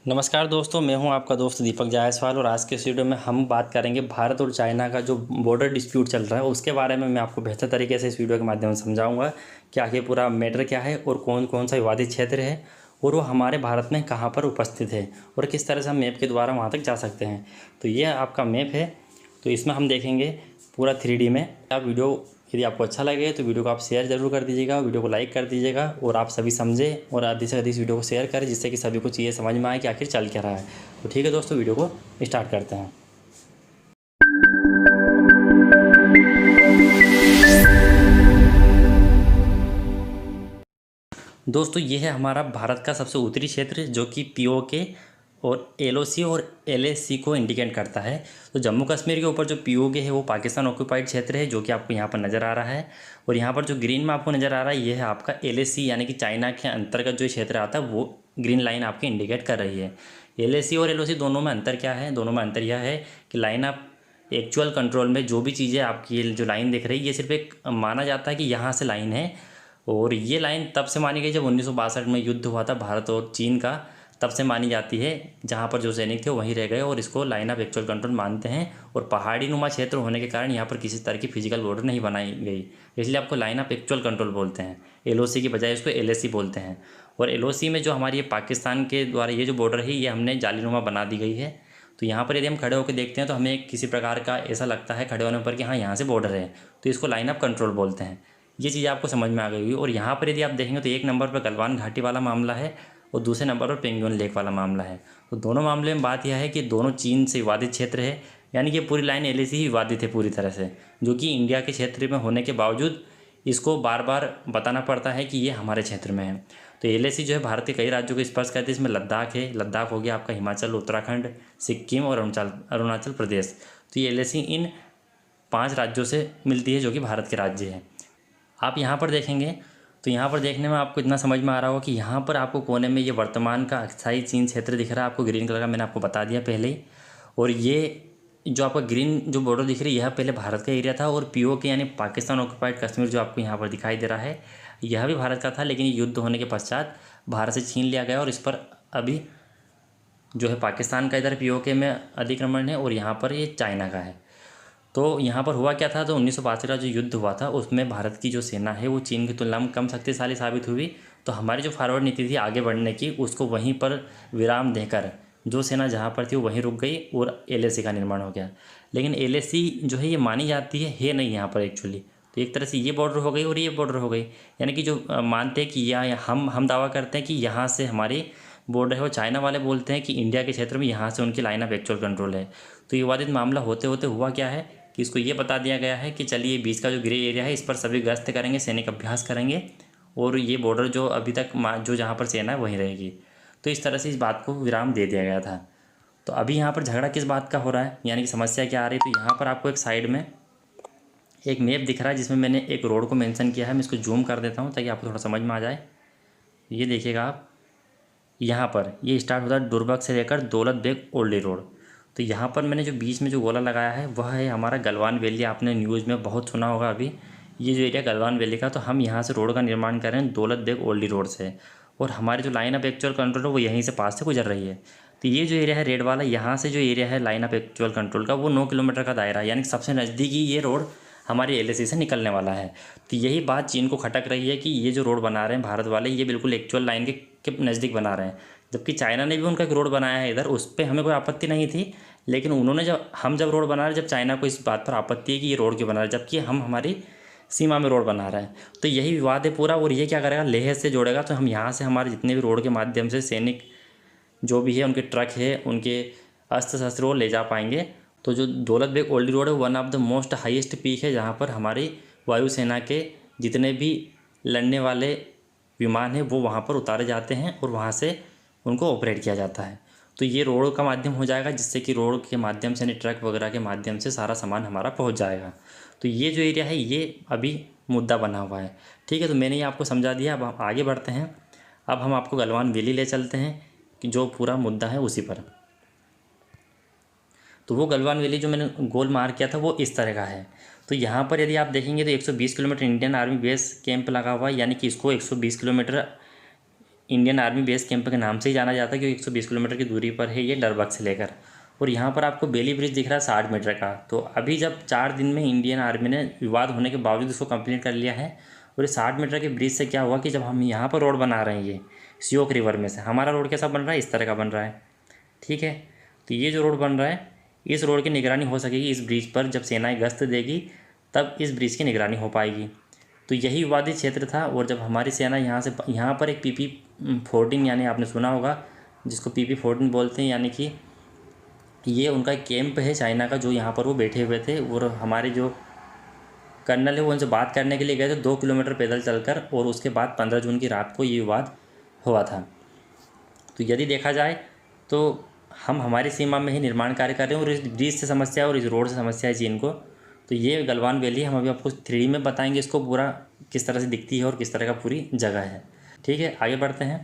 नमस्कार दोस्तों, मैं हूं आपका दोस्त दीपक जायसवाल और आज के इस वीडियो में हम बात करेंगे भारत और चाइना का जो बॉर्डर डिस्प्यूट चल रहा है उसके बारे में। मैं आपको बेहतर तरीके से इस वीडियो के माध्यम से समझाऊंगा कि आखिर पूरा मैटर क्या है और कौन कौन सा विवादित क्षेत्र है और वो हमारे भारत में कहाँ पर उपस्थित है और किस तरह से हम मैप के द्वारा वहाँ तक जा सकते हैं। तो ये आपका मैप है, तो इसमें हम देखेंगे पूरा 3D में। आप वीडियो यदि आपको अच्छा लगे तो वीडियो को आप शेयर ज़रूर कर दीजिएगा, वीडियो को लाइक कर दीजिएगा और आप सभी समझें और अधिक से अधिक इस वीडियो को शेयर करें जिससे कि सभी को चीज़ें समझ में आए कि आखिर चल क्या रहा है। तो ठीक है दोस्तों, वीडियो को स्टार्ट करते हैं। दोस्तों, ये है हमारा भारत का सबसे उत्तरी क्षेत्र जो कि पीओके और एलओसी और एलएसी को इंडिकेट करता है। तो जम्मू कश्मीर के ऊपर जो पीओके है वो पाकिस्तान ऑक्यूपाइड क्षेत्र है जो कि आपको यहाँ पर नज़र आ रहा है। और यहाँ पर जो ग्रीन में आपको नज़र आ रहा है ये है आपका एलएसी यानी कि चाइना के अंतर्गत जो क्षेत्र आता है वो ग्रीन लाइन आपकी इंडिकेट कर रही है। एलएसी और एलओसी दोनों में अंतर क्या है? दोनों में अंतर यह है कि लाइन ऑफ एक्चुअल कंट्रोल में जो भी चीज़ें आपकी ये जो लाइन दिख रही है ये सिर्फ एक माना जाता है कि यहाँ से लाइन है। और ये लाइन तब से मानी गई जब 1962 में युद्ध हुआ था भारत और चीन का, तब से मानी जाती है। जहाँ पर जो सैनिक थे वहीं रह गए और इसको लाइन ऑफ एक्चुअल कंट्रोल मानते हैं। और पहाड़ी नुमा क्षेत्र होने के कारण यहाँ पर किसी तरह की फिजिकल बॉर्डर नहीं बनाई गई, इसलिए आपको लाइन ऑफ एक्चुअल कंट्रोल बोलते हैं। एलओसी की बजाय इसको एलएसी बोलते हैं। और एलओसी में जो हमारी ये पाकिस्तान के द्वारा ये जो बॉर्डर है ये हमने जालीनुमा बना दी गई है। तो यहाँ पर यदि हम खड़े होकर देखते हैं तो हमें किसी प्रकार का ऐसा लगता है खड़े होने पर कि हाँ यहाँ से बॉर्डर है, तो इसको लाइन ऑफ कंट्रोल बोलते हैं। ये चीज़ आपको समझ में आ गई होगी। और यहाँ पर यदि आप देखेंगे तो एक नंबर पर गलवान घाटी वाला मामला है और दूसरे नंबर पर पेंगोंग लेक वाला मामला है। तो दोनों मामले में बात यह है कि दोनों चीन से विवादित क्षेत्र है, यानी कि पूरी लाइन एलएसी ही विवादित है पूरी तरह से, जो कि इंडिया के क्षेत्र में होने के बावजूद इसको बार बार बताना पड़ता है कि ये हमारे क्षेत्र में है। तो एलएसी जो है भारत के कई राज्यों को स्पर्श करती है। इसमें लद्दाख है, लद्दाख हो गया आपका, हिमाचल, उत्तराखंड, सिक्किम और अरुणाचल प्रदेश। तो ये एलएसी इन 5 राज्यों से मिलती है जो कि भारत के राज्य हैं। आप यहाँ पर देखेंगे तो यहाँ पर देखने में आपको इतना समझ में आ रहा होगा कि यहाँ पर आपको कोने में ये वर्तमान का अस्थायी चीन क्षेत्र दिख रहा है आपको ग्रीन कलर का, मैंने आपको बता दिया पहले ही। और ये जो आपका ग्रीन जो बॉर्डर दिख रही है यह पहले भारत का एरिया था। और पीओके यानी पाकिस्तान ऑक्यूपाइड कश्मीर जो आपको यहाँ पर दिखाई दे रहा है यह भी भारत का था, लेकिन ये युद्ध होने के पश्चात भारत से छीन लिया गया और इस पर अभी जो है पाकिस्तान का इधर पीओके में अधिक्रमण है और यहाँ पर ये चाइना का है। तो यहाँ पर हुआ क्या था, तो 1962 का जो युद्ध हुआ था उसमें भारत की जो सेना है वो चीन की तुलना में कम शक्तिशाली साबित हुई। तो हमारी जो फॉरवर्ड नीति थी आगे बढ़ने की उसको वहीं पर विराम देकर जो सेना जहाँ पर थी वो वहीं रुक गई और एलएसी का निर्माण हो गया। लेकिन एलएसी जो है ये मानी जाती है नहीं यहाँ पर एक्चुअली। तो एक तरह से ये बॉर्डर हो गई और ये बॉर्डर हो गई, यानी कि जो मानते हैं कि या हम दावा करते हैं कि यहाँ से हमारी बॉर्डर है, वो चाइना वाले बोलते हैं कि इंडिया के क्षेत्र में यहाँ से उनकी लाइन ऑफ एक्चुअल कंट्रोल है। तो ये विवादित मामला होते होते हुआ क्या है कि इसको ये बता दिया गया है कि चलिए बीच का जो ग्रे एरिया है इस पर सभी गश्त करेंगे, सैनिक अभ्यास करेंगे और ये बॉर्डर जो अभी तक जो जहाँ पर सेना है वहीं रहेगी। तो इस तरह से इस बात को विराम दे दिया गया था। तो अभी यहाँ पर झगड़ा किस बात का हो रहा है, यानी कि समस्या क्या आ रही है? तो यहाँ पर आपको एक साइड में एक मैप दिख रहा है जिसमें मैंने एक रोड को मेंशन किया है। मैं इसको जूम कर देता हूँ ताकि आपको थोड़ा समझ में आ जाए। ये देखिएगा आप, यहाँ पर ये स्टार्ट होता है दुर्बक से लेकर दौलत बेग ओल्डी रोड। तो यहाँ पर मैंने जो बीच में जो गोला लगाया है वह है हमारा गलवान वैली। आपने न्यूज़ में बहुत सुना होगा अभी ये जो एरिया गलवान वैली का। तो हम यहाँ से रोड का निर्माण कर रहे हैं दौलत बेग ओल्डी रोड से, और हमारी जो लाइन ऑफ एक्चुअल कंट्रोल है वो यहीं से पास से गुजर रही है। तो ये जो एरिया है रेड वाला, यहाँ से जो एरिया है लाइन ऑफ एक्चुअल कंट्रोल का वो 9 किलोमीटर का दायरा है, यानी सबसे नज़दीकी ये रोड हमारी एलएसी से निकलने वाला है। तो यही बात चीन को खटक रही है कि ये जो रोड बना रहे हैं भारत वाले ये बिल्कुल एक्चुअल लाइन के नज़दीक बना रहे हैं। जबकि चाइना ने भी उनका एक रोड बनाया है इधर, उस पर हमें कोई आपत्ति नहीं थी, लेकिन उन्होंने जब रोड बना रहे जब चाइना को इस बात पर आपत्ति है कि ये रोड क्यों बना रहे जबकि हम हमारी सीमा में रोड बना रहे हैं। तो यही विवाद है पूरा। और ये क्या करेगा, लेह से जोड़ेगा। तो हम यहाँ से हमारे जितने भी रोड के माध्यम से सैनिक जो भी है उनके ट्रक है उनके अस्त्र शस्त्र वो ले जा पाएंगे। तो जो दौलत बेग ओल्डी रोड है one of the most highest peak है जहाँ पर हमारी वायुसेना के जितने भी लड़ने वाले विमान हैं वो वहाँ पर उतारे जाते हैं और वहाँ से उनको ऑपरेट किया जाता है। तो ये रोड का माध्यम हो जाएगा जिससे कि रोड के माध्यम से यानी ट्रक वगैरह के माध्यम से सारा सामान हमारा पहुँच जाएगा। तो ये जो एरिया है ये अभी मुद्दा बना हुआ है। ठीक है, तो मैंने ये आपको समझा दिया। अब हम आगे बढ़ते हैं। अब हम आपको गलवान वैली ले चलते हैं कि जो पूरा मुद्दा है उसी पर। तो वो गलवान वैली जो मैंने गोल मार्क किया था वो इस तरह का है। तो यहाँ पर यदि आप देखेंगे तो 120 kilometre Indian army base camp लगा हुआ है, यानी कि इसको 120 kilometre Indian army base camp के नाम से ही जाना जाता है, क्योंकि 120 किलोमीटर की दूरी पर है ये डरबग से लेकर। और यहाँ पर आपको बेली ब्रिज दिख रहा है 60 मीटर का। तो अभी जब 4 दिन में इंडियन आर्मी ने विवाद होने के बावजूद इसको कंप्लीट कर लिया है। और ये 60 मीटर के ब्रिज से क्या हुआ कि जब हम यहाँ पर रोड बना रहे हैं, ये सियोक रिवर में से हमारा रोड कैसा बन रहा है, इस तरह का बन रहा है। ठीक है, तो ये जो रोड बन रहा है, इस रोड की निगरानी हो सकेगी इस ब्रिज पर जब सेनाएं गश्त देगी, तब इस ब्रिज की निगरानी हो पाएगी। तो यही विवादित क्षेत्र था। और जब हमारी सेना यहाँ पर एक PP-14 यानी आपने सुना होगा, जिसको PP-14 बोलते हैं, यानी कि ये उनका कैंप है चाइना का, जो यहाँ पर वो बैठे हुए थे। और हमारे जो कर्नल है वो उनसे बात करने के लिए गए थे 2 किलोमीटर पैदल चलकर। और उसके बाद 15 जून की रात को ये विवाद हुआ था। तो यदि देखा जाए तो हम हमारी सीमा में ही निर्माण कार्य कर रहे हैं, और इस ब्रिज से समस्या और इस रोड से समस्या है चीन को। तो ये गलवान वैली हम अभी आपको 3D में बताएंगे, इसको पूरा किस तरह से दिखती है और किस तरह का पूरी जगह है। ठीक है, आगे बढ़ते हैं।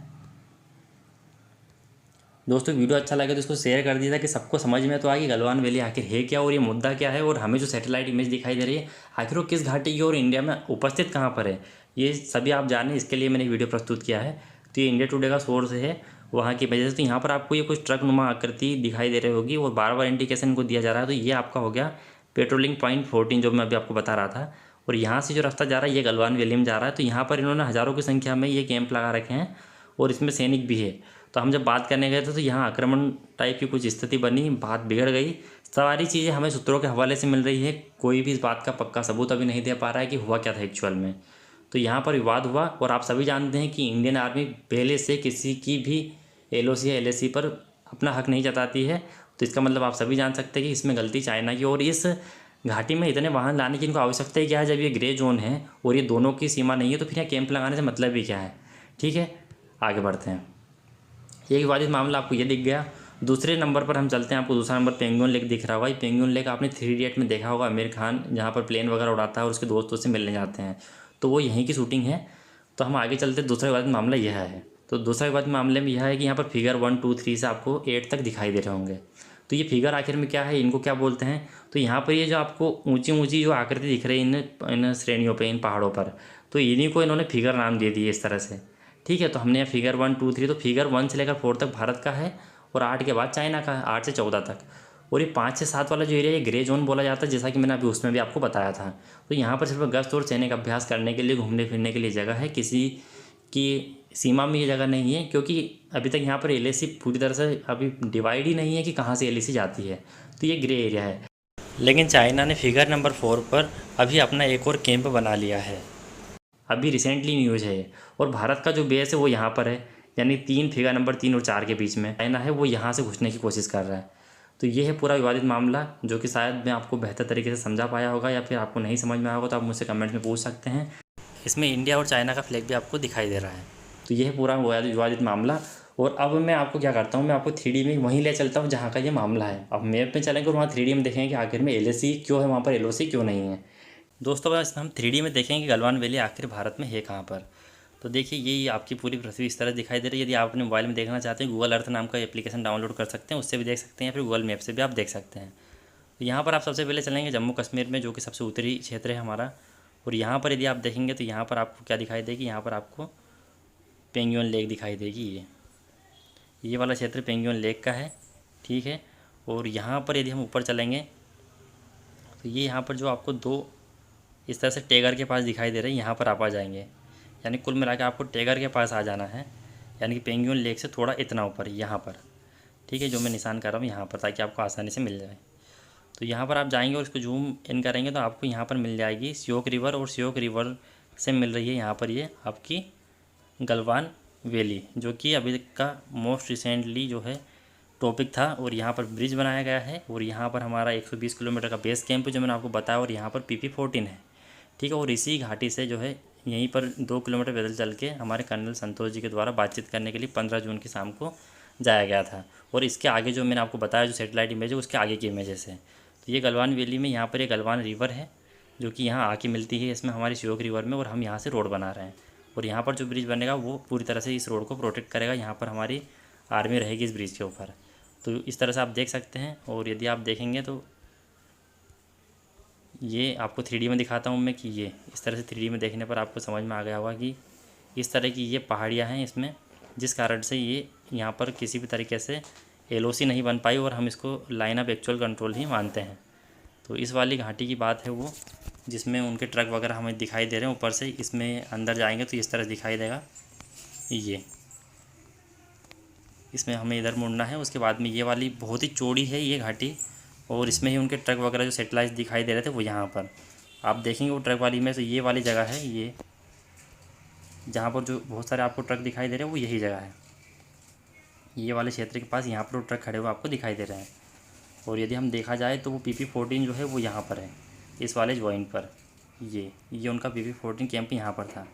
दोस्तों वीडियो अच्छा लगे तो इसको शेयर कर दीजिए, ताकि सबको समझ में तो आएगी गलवान वैली आखिर है क्या और ये मुद्दा क्या है, और हमें जो सैटेलाइट इमेज दिखाई दे रही है आखिर वो किस घाटी की और इंडिया में उपस्थित कहाँ पर है, ये सभी आप जानें। इसके लिए मैंने वीडियो प्रस्तुत किया है। तो ये इंडिया टुडे का सोर्स है वहाँ की वजह से। तो यहाँ पर आपको ये कुछ ट्रक नुमा आकृति दिखाई दे रही होगी, और बार बार इंडिकेशन को दिया जा रहा है। तो ये आपका हो गया पेट्रोलिंग पॉइंट 14, जो मैं अभी आपको बता रहा था। और यहाँ से जो रास्ता जा रहा है ये गलवान वैली में जा रहा है। तो यहाँ पर इन्होंने हज़ारों की संख्या में ये कैंप लगा रखे हैं, और इसमें सैनिक भी है। तो हम जब बात करने गए थे तो यहाँ आक्रमण टाइप की कुछ स्थिति बनी, बात बिगड़ गई। सारी चीज़ें हमें सूत्रों के हवाले से मिल रही है, कोई भी इस बात का पक्का सबूत अभी नहीं दे पा रहा है कि हुआ क्या था एक्चुअल में। तो यहाँ पर विवाद हुआ, और आप सभी जानते हैं कि इंडियन आर्मी पहले से किसी की भी LOC या LAC पर अपना हक नहीं जताती है। तो इसका मतलब आप सभी जान सकते हैं कि इसमें गलती चाइना की। और इस घाटी में इतने वाहन लाने की इनको आवश्यकता ही क्या है, जब ये ग्रे जोन है और ये दोनों की सीमा नहीं है, तो फिर यहाँ कैंप लगाने से मतलब ही क्या है। ठीक है, आगे बढ़ते हैं। एक विवादित मामला आपको ये दिख गया। दूसरे नंबर पर हम चलते हैं। आपको दूसरा नंबर पेंगुइन लेक दिख रहा होगा। ये पेंगुइन लेक आपने 3 इडियट में देखा होगा, आमिर खान जहाँ पर प्लेन वगैरह उड़ाता है और उसके दोस्तों से मिलने जाते हैं, तो वो यहीं की शूटिंग है। तो हम आगे चलते हैं। दूसरा विवादित मामला यह है। तो दूसरा विवादित मामले में यह है कि यहाँ पर फिगर 1, 2, 3 से आपको 8 तक दिखाई दे रहे होंगे। तो ये फिगर आखिर में क्या है, इनको क्या बोलते हैं। तो यहाँ पर ये जो आपको ऊंची ऊंची जो आकृति दिख रही है इन श्रेणियों पर, इन पहाड़ों पर, तो इन्हीं को इन्होंने फिगर नाम दे दिए इस तरह से। ठीक है, तो हमने यहाँ फिगर 1, 2, 3, तो फिगर 1 से लेकर 4 तक भारत का है, और 8 के बाद चाइना का है, 8 से 14 तक। और ये 5 से 7 वाला जो एरिया ये ग्रे जोन बोला जाता है, जैसा कि मैंने अभी उसमें भी आपको बताया था। तो यहाँ पर सिर्फ गश्त और सैनिक अभ्यास करने के लिए, घूमने फिरने के लिए जगह है, किसी की सीमा में ये जगह नहीं है, क्योंकि अभी तक यहाँ पर LAC पूरी तरह से अभी डिवाइड ही नहीं है कि कहाँ से LAC जाती है। तो ये ग्रे एरिया है। लेकिन चाइना ने फिगर नंबर 4 पर अभी अपना एक और कैंप बना लिया है, अभी रिसेंटली न्यूज़ है। और भारत का जो बेस है वो यहाँ पर है, यानी 3 फिगर नंबर 3 और 4 के बीच में चाइना है, वो यहाँ से घुसने की कोशिश कर रहा है। तो ये है पूरा विवादित मामला, जो कि शायद मैं आपको बेहतर तरीके से समझा पाया होगा, या फिर आपको नहीं समझ में आया होगा तो आप मुझसे कमेंट्स में पूछ सकते हैं। इसमें इंडिया और चाइना का फ्लैग भी आपको दिखाई दे रहा है। तो ये है पूरा विवादित मामला। और अब मैं आपको क्या करता हूँ, मैं आपको 3D में वहीं ले चलता हूँ जहाँ का ये मामला है। अब मैप में चलेंगे और वहाँ 3D में देखेंगे कि आखिर में LAC क्यों है, वहाँ पर LOC क्यों नहीं है। दोस्तों बस हम 3D में देखेंगे कि गलवान वैली आखिर भारत में है कहाँ पर। तो देखिए ये आपकी पूरी पृथ्वी इस तरह दिखाई दे रही है। यदि आप अपने मोबाइल में देखना चाहते हैं, गूगल अर्थ नाम का एप्लीकेशन डाउनलोड कर सकते हैं, उससे भी देख सकते हैं, फिर गूगल मैप से भी आप देख सकते हैं। तो यहाँ पर आप सबसे पहले चलेंगे जम्मू कश्मीर में, जो कि सबसे उत्तरी क्षेत्र है हमारा। और यहाँ पर यदि आप देखेंगे तो यहाँ पर आपको क्या दिखाई देगी, यहाँ पर आपको पेंगुइन लेक दिखाई देगी। ये वाला क्षेत्र पेंगुइन लेक का है। ठीक है, और यहाँ पर यदि हम ऊपर चलेंगे तो ये यहाँ पर जो आपको 2 इस तरह से टेगर के पास दिखाई दे रहे हैं, यहाँ पर आप आ जाएंगे। यानी कुल मिला के आपको टेगर के पास आ जाना है, यानी कि पेंगुइन लेक से थोड़ा इतना ऊपर यहाँ पर। ठीक है, जो मैं निशान कर रहा हूँ यहाँ पर, ताकि आपको आसानी से मिल जाए। तो यहाँ पर आप जाएंगे और इसको जूम इन करेंगे तो आपको यहाँ पर मिल जाएगी सियोक रिवर, और सियोक रिवर से मिल रही है यहाँ पर ये आपकी गलवान वैली, जो कि अभी तक का मोस्ट रिसेंटली जो है टॉपिक था। और यहाँ पर ब्रिज बनाया गया है, और यहाँ पर हमारा 120 किलोमीटर का बेस कैंप जो मैंने आपको बताया, और यहाँ पर PP-14 है। ठीक है, और इसी घाटी से जो है यहीं पर 2 किलोमीटर पैदल चल के हमारे कर्नल संतोष जी के द्वारा बातचीत करने के लिए 15 जून की शाम को जाया गया था। और इसके आगे जो मैंने आपको बताया जो सैटेलाइट इमेज है, उसके आगे की इमेजेस है। तो ये गलवान वैली में यहाँ पर एक गलवान रिवर है, जो कि यहाँ आके मिलती है इसमें हमारी सियोक रिवर में, और हम यहाँ से रोड बना रहे हैं। और यहाँ पर जो ब्रिज बनेगा वो पूरी तरह से इस रोड को प्रोटेक्ट करेगा। यहाँ पर हमारी आर्मी रहेगी इस ब्रिज के ऊपर। तो इस तरह से आप देख सकते हैं। और यदि आप देखेंगे तो ये आपको 3D में दिखाता हूँ मैं, कि ये इस तरह से 3D में देखने पर आपको समझ में आ गया होगा कि इस तरह की ये पहाड़ियाँ हैं इसमें। जिस कारण से ये यहाँ पर किसी भी तरीके से एलओसी नहीं बन पाई और हम इसको लाइन ऑफ एक्चुअल कंट्रोल ही मानते हैं। तो इस वाली घाटी की बात है वो, जिसमें उनके ट्रक वगैरह हमें दिखाई दे रहे हैं ऊपर से। इसमें अंदर जाएंगे तो इस तरह दिखाई देगा ये, इसमें हमें इधर मुड़ना है। उसके बाद में ये वाली बहुत ही चौड़ी है ये घाटी, और इसमें ही उनके ट्रक वगैरह जो सेटेलाइट दिखाई दे रहे थे वो यहाँ पर आप देखेंगे। वो ट्रक वाली में से ये वाली जगह है, ये जहाँ पर जो बहुत सारे आपको ट्रक दिखाई दे रहे हैं वो यही जगह है। ये वाले क्षेत्र के पास यहाँ पर वो ट्रक खड़े हुए आपको दिखाई दे रहे हैं। और यदि हम देखा जाए तो वो PP-14 जो है वो यहाँ पर है, इस वाले जॉइंट पर। ये उनका PP-14 कैंप यहाँ पर था।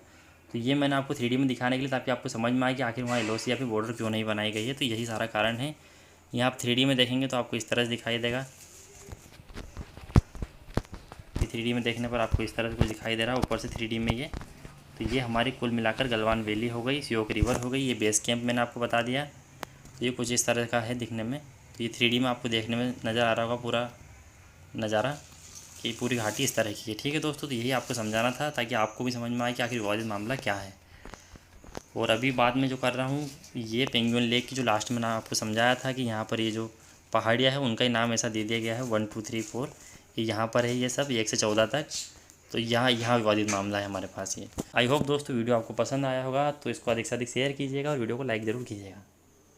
तो ये मैंने आपको 3D में दिखाने के लिए, ताकि आपको समझ में आए कि आखिर वहाँ एलओसी या फिर बॉर्डर क्यों नहीं बनाई गई है। तो यही सारा कारण है। यहाँ आप 3D में देखेंगे तो आपको इस तरह से दिखाई देगा। 3D में देखने पर आपको इस तरह से कुछ दिखाई दे रहा है ऊपर से 3D में ये। तो ये हमारी कुल मिलाकर गलवान वैली हो गई, श्योक रिवर हो गई, ये बेस कैंप मैंने आपको बता दिया। तो ये कुछ इस तरह का है दिखने में। तो ये 3D में आपको देखने में नज़र आ रहा होगा पूरा नज़ारा, कि पूरी घाटी इस तरह की है। ठीक है दोस्तों, तो यही आपको समझाना था ताकि आपको भी समझ में आए कि आखिर विवादित मामला क्या है। और अभी बाद में जो कर रहा हूँ, ये पेंगुइन लेक की जो लास्ट में ना आपको समझाया था कि यहाँ पर ये जो पहाड़ियाँ है उनका ही नाम ऐसा दे दिया गया है 1 2 3 4, ये यहाँ पर है ये सब 1 से 14 तक। तो यहाँ विवादित मामला है हमारे पास ये। आई होप दोस्तों वीडियो आपको पसंद आया होगा, तो इसको अधिक से अधिक शेयर कीजिएगा और वीडियो को लाइक ज़रूर कीजिएगा।